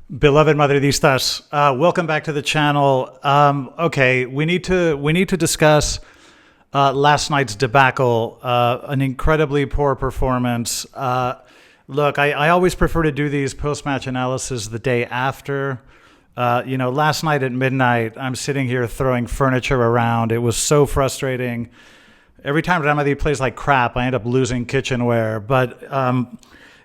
Beloved Madridistas, welcome back to the channel. Okay, we need to discuss last night's debacle, an incredibly poor performance. Look, I always prefer to do these post-match analysis the day after. Last night at midnight, I'm sitting here throwing furniture around. It was so frustrating. Every time Real Madrid plays like crap, I end up losing kitchenware. But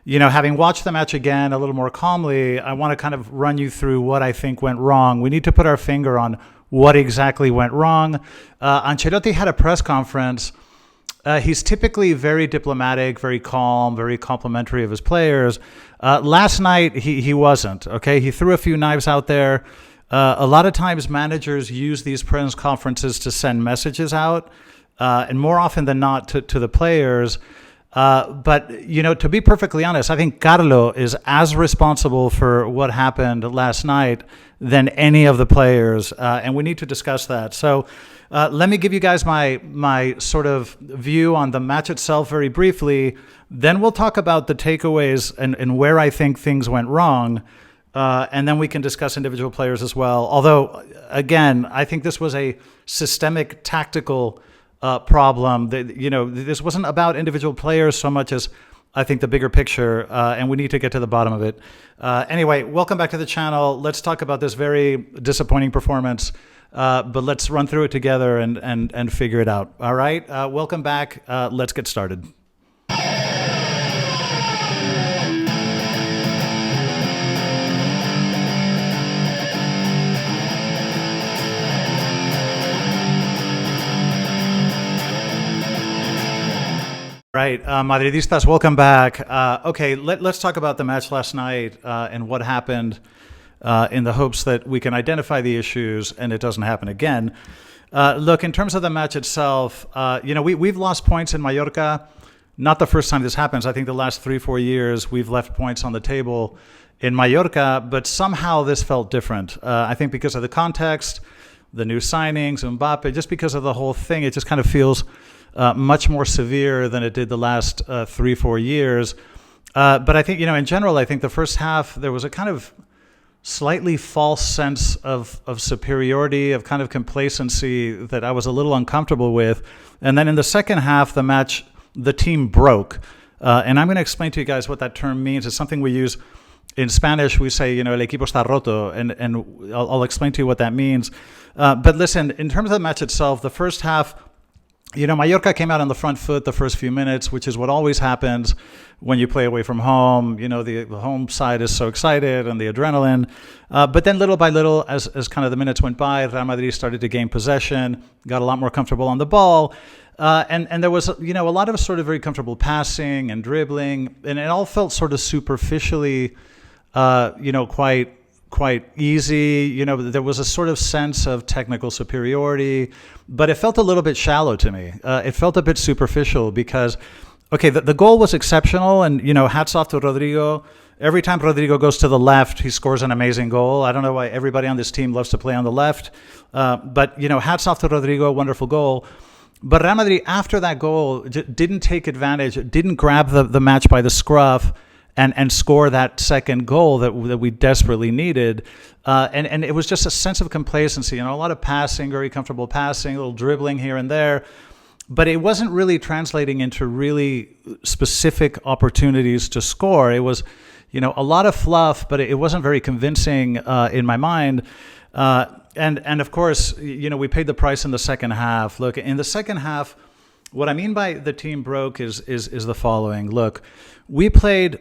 having watched the match again a little more calmly, I want to kind of run you through what I think went wrong. We need to put our finger on what exactly went wrong. Ancelotti had a press conference. He's typically very diplomatic, very calm, very complimentary of his players. Last night, he wasn't, okay? He threw a few knives out there. A lot of times managers use these press conferences to send messages out, and more often than not to the players. But to be perfectly honest, I think Carlo is as responsible for what happened last night than any of the players, and we need to discuss that. So let me give you guys my sort of view on the match itself very briefly. Then we'll talk about the takeaways and where I think things went wrong, and then we can discuss individual players as well. Although, again, I think this was a systemic tactical problem. This wasn't about individual players so much as I think the bigger picture, and we need to get to the bottom of it. Anyway, welcome back to the channel. Let's talk about this very disappointing performance, but let's run through it together and figure it out. All right, welcome back. Let's get started. Right, Madridistas, welcome back. Okay, let's talk about the match last night and what happened in the hopes that we can identify the issues and it doesn't happen again. Look, in terms of the match itself, we've lost points in Mallorca. Not the first time this happens. I think the last 3-4 years we've left points on the table in Mallorca, but somehow this felt different. I think because of the context, the new signings, Mbappe, just because of the whole thing, it just kind of feels much more severe than it did the last 3-4 years. But I think, in general, I think the first half, there was a kind of slightly false sense of superiority, of kind of complacency that I was a little uncomfortable with. And then in the second half, the team broke. And I'm going to explain to you guys what that term means. It's something we use in Spanish. We say, el equipo está roto, and I'll explain to you what that means. But listen, in terms of the match itself, the first half, Mallorca came out on the front foot the first few minutes, which is what always happens when you play away from home. The home side is so excited and the adrenaline. But then little by little, as kind of the minutes went by, Real Madrid started to gain possession, got a lot more comfortable on the ball. And there was, a lot of sort of very comfortable passing and dribbling. And it all felt sort of superficially, quite easy. There was a sort of sense of technical superiority, but it felt a little bit shallow to me. It felt a bit superficial because, okay, the goal was exceptional, and, hats off to Rodrigo. Every time Rodrigo goes to the left, he scores an amazing goal. I don't know why everybody on this team loves to play on the left, but, hats off to Rodrigo, wonderful goal. But Real Madrid, after that goal, didn't take advantage, didn't grab the match by the scruff, and score that second goal that we desperately needed. And it was just a sense of complacency, a lot of passing, very comfortable passing, a little dribbling here and there. But it wasn't really translating into really specific opportunities to score. It was, a lot of fluff, but it wasn't very convincing in my mind. And of course, we paid the price in the second half. Look, in the second half, what I mean by the team broke is the following. Look, we played...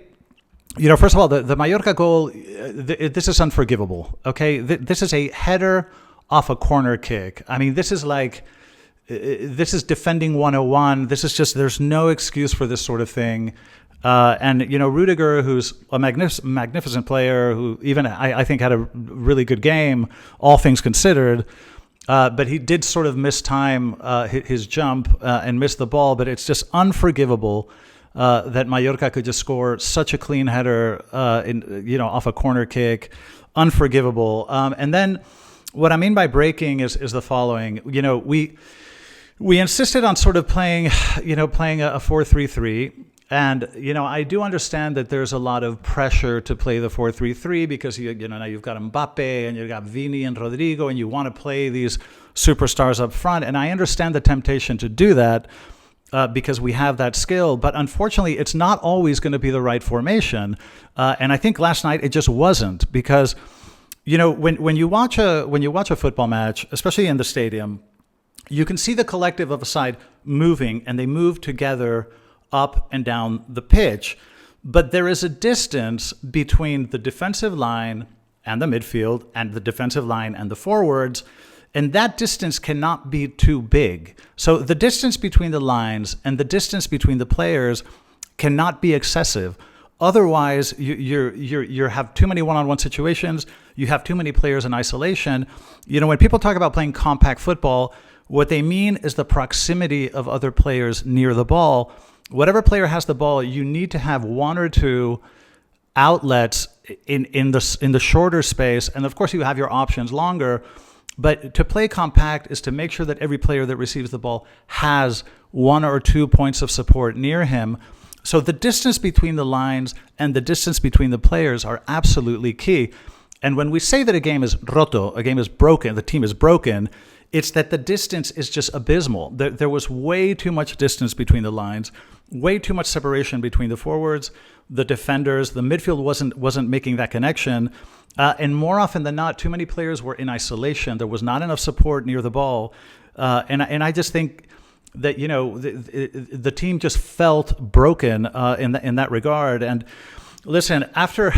first of all, the Mallorca goal, this is unforgivable, okay? This is a header off a corner kick. I mean, this is defending 101. This is just, there's no excuse for this sort of thing. And Rudiger, who's a magnificent player, who even I think had a really good game, all things considered, but he did sort of mistime his jump and miss the ball, but it's just unforgivable that Mallorca could just score such a clean header, off a corner kick, unforgivable. And then, what I mean by breaking is the following. We insisted on sort of playing a 4-3-3, And, I do understand that there's a lot of pressure to play the 4-3-3 because, now you've got Mbappe and you've got Vini and Rodrigo and you want to play these superstars up front. And I understand the temptation to do that because we have that skill. But unfortunately, it's not always going to be the right formation. And I think last night it just wasn't because, when you watch a football match, especially in the stadium, you can see the collective of a side moving and they move together up and down the pitch. But there is a distance between the defensive line and the midfield and the defensive line and the forwards. And that distance cannot be too big. So the distance between the lines and the distance between the players cannot be excessive. Otherwise, you have too many one-on-one situations. You have too many players in isolation. When people talk about playing compact football, what they mean is the proximity of other players near the ball. Whatever player has the ball, you need to have one or two outlets in the shorter space. And of course, you have your options longer. But to play compact is to make sure that every player that receives the ball has one or 2 points of support near him. So the distance between the lines and the distance between the players are absolutely key. And when we say that a game is roto, a game is broken, the team is broken, it's that the distance is just abysmal. There was way too much distance between the lines, way too much separation between the forwards, the defenders. The midfield wasn't making that connection. And more often than not, too many players were in isolation. There was not enough support near the ball. And I just think that, the team just felt broken in that regard. And listen, after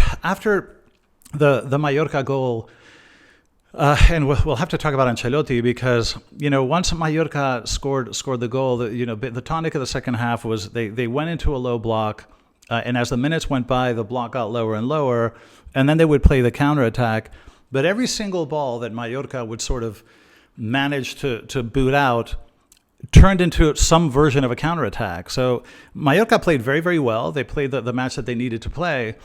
the Mallorca goal, and we'll have to talk about Ancelotti because, once Mallorca scored the goal, the tonic of the second half was they went into a low block. And as the minutes went by, the block got lower and lower. And then they would play the counterattack. But every single ball that Mallorca would sort of manage to boot out turned into some version of a counterattack. So Mallorca played very, very well. They played the match that they needed to play.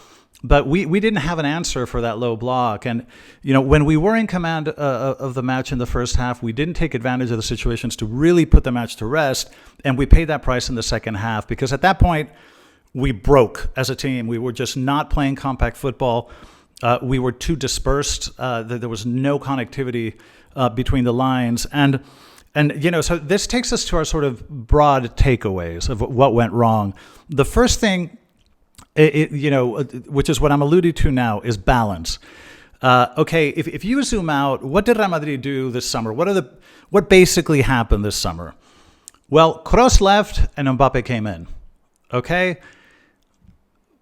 But we didn't have an answer for that low block. And, when we were in command of the match in the first half, we didn't take advantage of the situations to really put the match to rest. And we paid that price in the second half because at that point, we broke as a team. We were just not playing compact football. We were too dispersed. There was no connectivity between the lines. And so this takes us to our sort of broad takeaways of what went wrong. The first thing, which is what I'm alluding to now, is balance. Okay, if you zoom out, what did Real Madrid do this summer? What basically happened this summer? Well, Kroos left and Mbappe came in. Okay?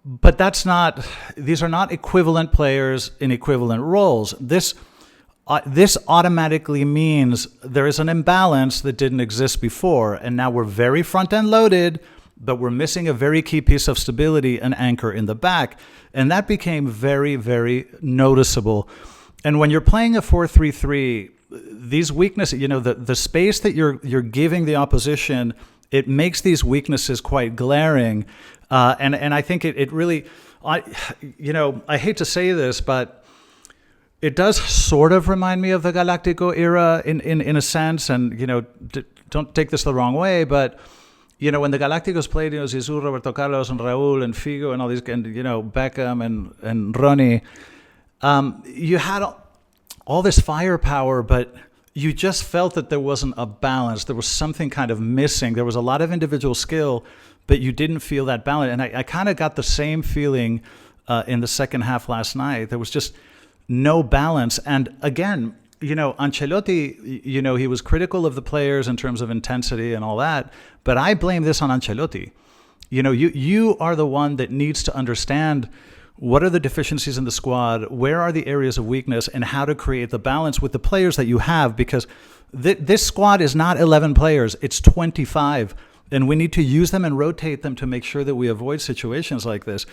But these are not equivalent players in equivalent roles. This automatically means there is an imbalance that didn't exist before. And now we're very front-end loaded, but we're missing a very key piece of stability, an anchor in the back. And that became very, very noticeable. And when you're playing a 4-3-3, these weaknesses, the space that you're giving the opposition, it makes these weaknesses quite glaring. And I think it really, I hate to say this, but it does sort of remind me of the Galactico era in a sense. And, don't take this the wrong way, but, when the Galacticos played, Zizou, Roberto Carlos, and Raúl, and Figo, and all these, and, Beckham, and Ronnie, you had all this firepower, but you just felt that there wasn't a balance. There was something kind of missing. There was a lot of individual skill, but you didn't feel that balance. And I kind of got the same feeling in the second half last night. There was just no balance. And again, Ancelotti, he was critical of the players in terms of intensity and all that. But I blame this on Ancelotti. You are the one that needs to understand what are the deficiencies in the squad, where are the areas of weakness, and how to create the balance with the players that you have, because this squad is not 11 players, it's 25, and we need to use them and rotate them to make sure that we avoid situations like this.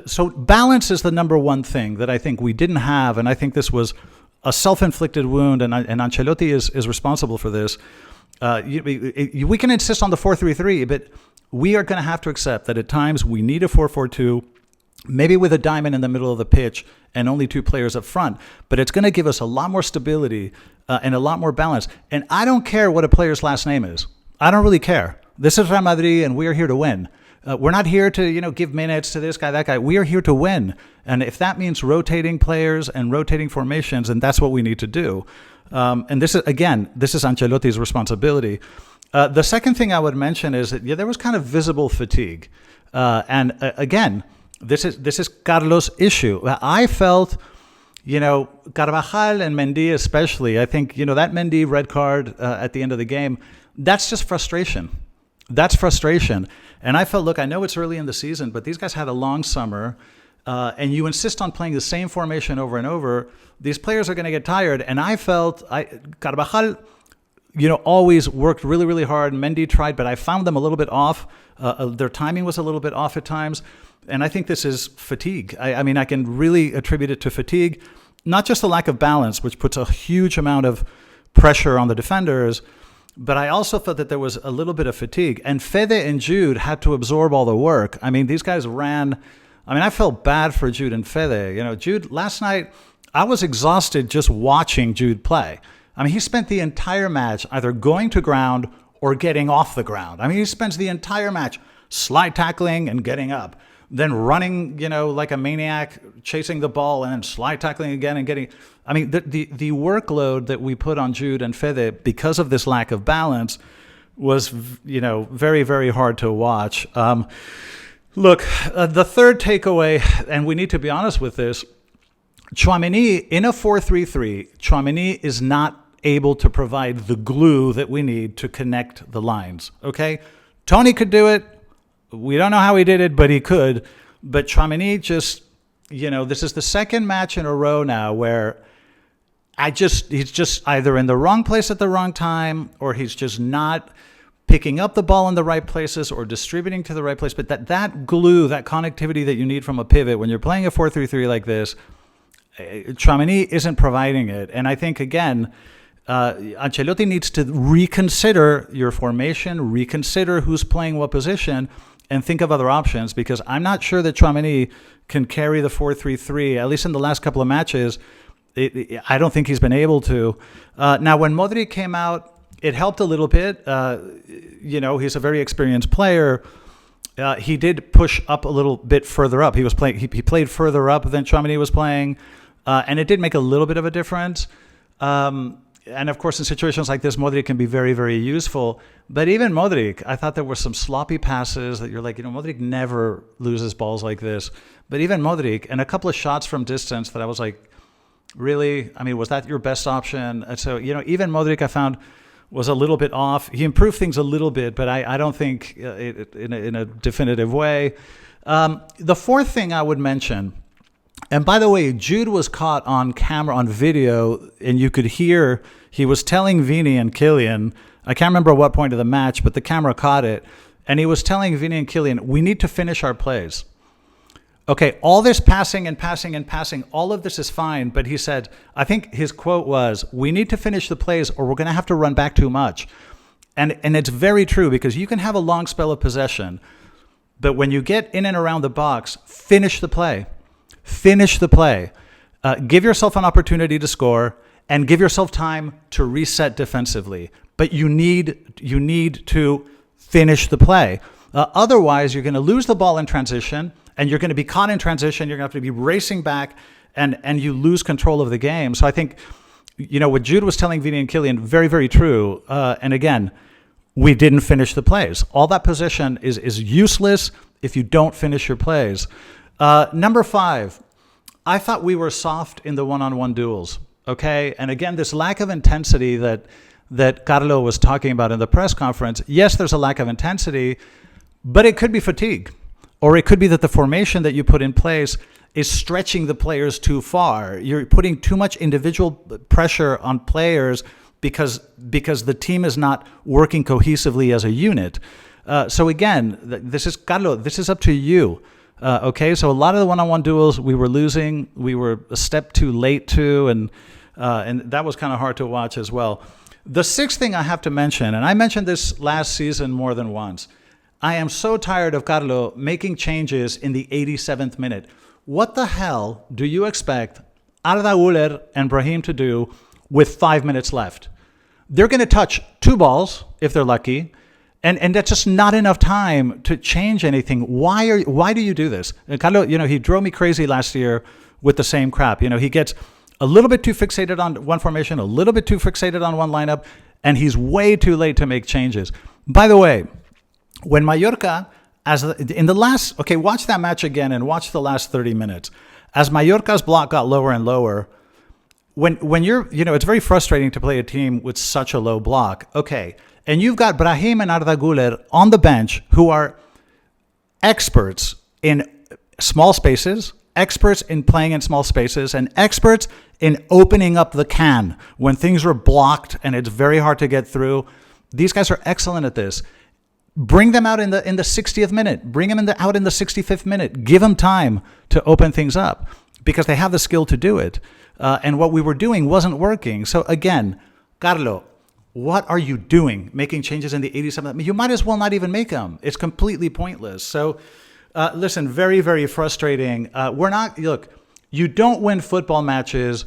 So balance is the number one thing that I think we didn't have, and I think this was a self-inflicted wound, and Ancelotti is responsible for this. We can insist on the 4-3-3, but we are going to have to accept that at times we need a 4-4-2, maybe with a diamond in the middle of the pitch and only two players up front. But it's going to give us a lot more stability and a lot more balance. And I don't care what a player's last name is. I don't really care. This is Real Madrid, and we are here to win. We're not here to, give minutes to this guy, that guy. We are here to win. And if that means rotating players and rotating formations, then that's what we need to do. And this is Ancelotti's responsibility. The second thing I would mention is that there was kind of visible fatigue. Again, this is Carlos' issue. I felt, Carvajal and Mendy especially, I think, that Mendy red card at the end of the game, that's just frustration. That's frustration. And I felt, look, I know it's early in the season, but these guys had a long summer, and you insist on playing the same formation over and over, these players are going to get tired. And I felt Carvajal, always worked really, really hard. Mendy tried, but I found them a little bit off. Their timing was a little bit off at times. And I think this is fatigue. I mean, I can really attribute it to fatigue, not just the lack of balance, which puts a huge amount of pressure on the defenders, but I also felt that there was a little bit of fatigue. And Fede and Jude had to absorb all the work. I mean, these guys ran. I mean, I felt bad for Jude and Fede. Jude, last night, I was exhausted just watching Jude play. I mean, he spent the entire match either going to ground or getting off the ground. I mean, he spends the entire match slide tackling and getting up, then running, like a maniac, chasing the ball, and then slide tackling again and getting. I mean, the workload that we put on Jude and Fede because of this lack of balance was, very, very hard to watch. Look, the third takeaway, and we need to be honest with this, Tchouaméni, in a 4-3-3, Tchouaméni is not able to provide the glue that we need to connect the lines, okay? Tony could do it. We don't know how he did it, but he could. But Tchouaméni just, this is the second match in a row now where he's just either in the wrong place at the wrong time, or he's just not picking up the ball in the right places or distributing to the right place. But that glue, that connectivity that you need from a pivot when you're playing a 4-3-3 like this, Tchouaméni isn't providing it. And I think, again, Ancelotti needs to reconsider your formation, reconsider who's playing what position, and think of other options, because I'm not sure that Tchouaméni can carry the 4-3-3, at least in the last couple of matches. I don't think he's been able to. Now, when Modric came out, it helped a little bit. He's a very experienced player. He did push up a little bit further up. He played further up than Tchouaméni was playing, and it did make a little bit of a difference. And of course, in situations like this, Modric can be very, very useful. But even Modric, I thought there were some sloppy passes that you're like, Modric never loses balls like this. But even Modric, and a couple of shots from distance that I was like, really? I mean, was that your best option? And so, even Modric I found was a little bit off. He improved things a little bit, but I don't think in a definitive way. The fourth thing I would mention, and by the way, Jude was caught on camera, on video, and you could hear he was telling Vini and Kylian, I can't remember what point of the match, but the camera caught it, and he was telling Vini and Kylian, we need to finish our plays. Okay, all this passing and passing and passing, all of this is fine, but he said, I think his quote was, we need to finish the plays or we're going to have to run back too much. And it's very true, because you can have a long spell of possession, but when you get in and around the box, finish the play. Finish the play. Give yourself an opportunity to score and give yourself time to reset defensively. But you need to finish the play. Otherwise, you're going to lose the ball in transition, and you're going to be caught in transition. You're going to have to be racing back, and you lose control of the game. So I think, what Jude was telling Vini and Kylian, very, very true. And again, we didn't finish the plays. All that possession is useless if you don't finish your plays. Number 5, I thought we were soft in the one-on-one duels. Okay, and again, this lack of intensity that Carlo was talking about in the press conference. Yes, there's a lack of intensity, but it could be fatigue, or it could be that the formation that you put in place is stretching the players too far. You're putting too much individual pressure on players because the team is not working cohesively as a unit. So again, this is Carlo. This is up to you. Okay, so a lot of the one-on-one duels we were losing. We were a step too late to, and that was kind of hard to watch as well. The sixth thing I have to mention, and I mentioned this last season more than once, I am so tired of Carlo making changes in the 87th minute. What the hell do you expect Arda Güler and Brahim to do with 5 minutes left? They're going to touch 2 balls if they're lucky. And that's just not enough time to change anything. Why do you do this? And Carlo, he drove me crazy last year with the same crap. He gets a little bit too fixated on one formation, a little bit too fixated on one lineup, and he's way too late to make changes. By the way, when Mallorca, watch that match again and watch the last 30 minutes. As Mallorca's block got lower and lower, when you're, it's very frustrating to play a team with such a low block. Okay. And you've got Brahim and Arda Güler on the bench who are experts in small spaces, experts in playing in small spaces, and experts in opening up the can when things are blocked and it's very hard to get through. These guys are excellent at this. Bring them out in the 60th minute. Bring them out in the 65th minute. Give them time to open things up because they have the skill to do it. And what we were doing wasn't working. So again, Carlo, what are you doing making changes in the 87th? You might as well not even make them. It's completely pointless. So listen, very, very frustrating. You don't win football matches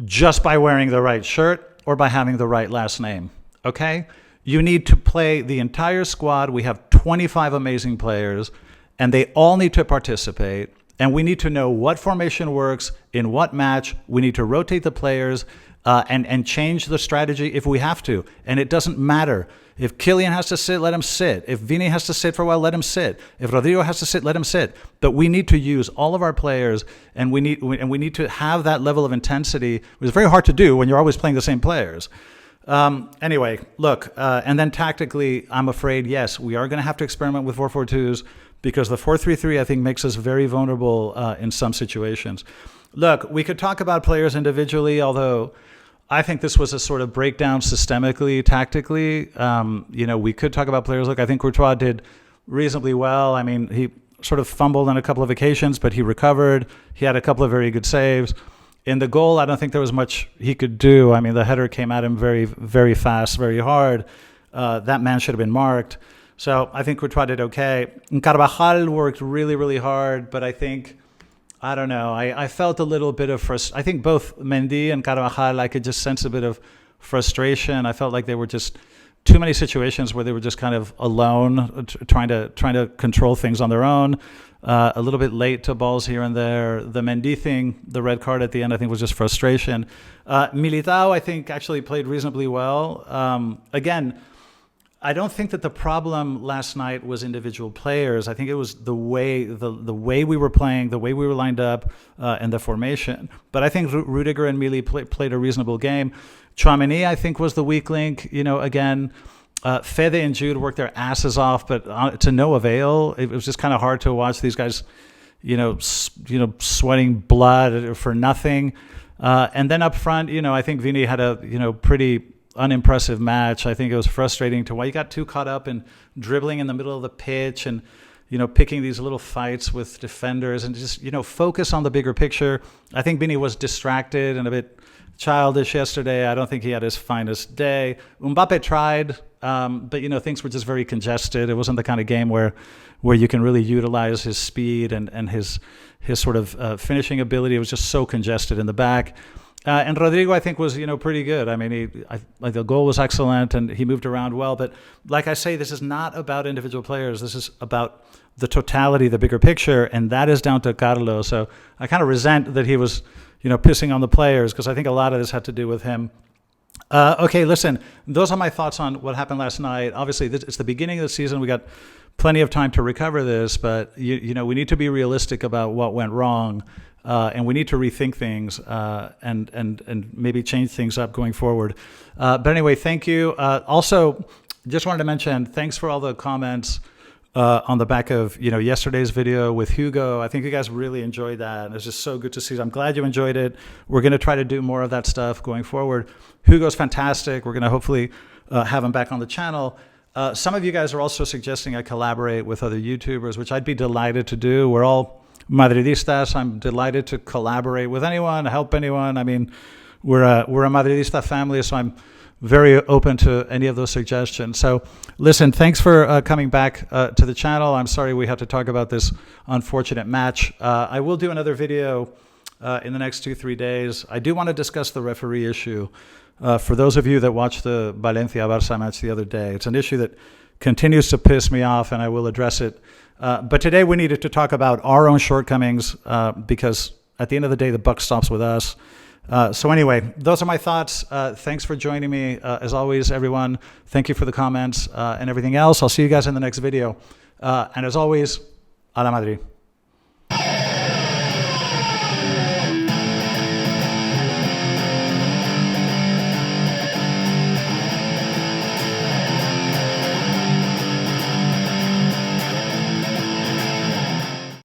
just by wearing the right shirt or by having the right last name, okay? You need to play the entire squad. We have 25 amazing players, and they all need to participate. And we need to know what formation works in what match. We need to rotate the players and change the strategy if we have to. And it doesn't matter. If Kylian has to sit, let him sit. If Vini has to sit for a while, let him sit. If Rodrigo has to sit, let him sit. But we need to use all of our players, and we need to have that level of intensity. It's very hard to do when you're always playing the same players. Anyway, look, and then tactically, I'm afraid, yes, we are going to have to experiment with 4-4-2s because the 4-3-3, I think, makes us very vulnerable in some situations. Look, we could talk about players individually, although I think this was a sort of breakdown systemically, tactically. We could talk about players. Look, I think Courtois did reasonably well. I mean, he sort of fumbled on a couple of occasions, but he recovered. He had a couple of very good saves. In the goal, I don't think there was much he could do. I mean, the header came at him very, very fast, very hard. That man should have been marked. So I think Courtois did okay. And Carvajal worked really, really hard, but I don't know. I felt a little bit of frustration. I think both Mendy and Carvajal, I could just sense a bit of frustration. I felt like they were just too many situations where they were just kind of alone, trying to control things on their own. A little bit late to balls here and there. The Mendy thing, the red card at the end, I think was just frustration. Militao, I think, actually played reasonably well. Again, I don't think that the problem last night was individual players. I think it was the way we were playing, the way we were lined up, and the formation. But I think Rudiger and Mili played a reasonable game. Tchouaméni, I think, was the weak link. Again, Fede and Jude worked their asses off, but to no avail. It was just kind of hard to watch these guys, sweating blood for nothing. And then up front, I think Vini had a, pretty unimpressive match. I think it was frustrating to why he got too caught up in dribbling in the middle of the pitch and, picking these little fights with defenders and just, focus on the bigger picture. I think Vini was distracted and a bit childish yesterday. I don't think he had his finest day. Mbappe tried, but, things were just very congested. It wasn't the kind of game where you can really utilize his speed and his sort of finishing ability. It was just so congested in the back. And Rodrigo, I think, was, pretty good. I mean, the goal was excellent and he moved around well. But like I say, this is not about individual players. This is about the totality, the bigger picture, and that is down to Carlo. So I kind of resent that he was, pissing on the players because I think a lot of this had to do with him. Okay, listen, those are my thoughts on what happened last night. Obviously, it's the beginning of the season. We got plenty of time to recover this, but, we need to be realistic about what went wrong. And we need to rethink things and maybe change things up going forward. But anyway, thank you. Also, just wanted to mention, thanks for all the comments on the back of yesterday's video with Hugo. I think you guys really enjoyed that. And it's just so good to see. I'm glad you enjoyed it. We're going to try to do more of that stuff going forward. Hugo's fantastic. We're going to hopefully have him back on the channel. Some of you guys are also suggesting I collaborate with other YouTubers, which I'd be delighted to do. We're all Madridistas. I'm delighted to collaborate with anyone, help anyone. I mean, we're a Madridista family, so I'm very open to any of those suggestions. So listen, thanks for coming back to the channel. I'm sorry we had to talk about this unfortunate match. I will do another video in the next 2-3 days. I do want to discuss the referee issue. For those of you that watched the Valencia-Barça match the other day, it's an issue that continues to piss me off, and I will address it. But today we needed to talk about our own shortcomings because at the end of the day, the buck stops with us. So anyway, those are my thoughts. Thanks for joining me. As always, everyone, thank you for the comments and everything else. I'll see you guys in the next video. And as always, a la Madrid.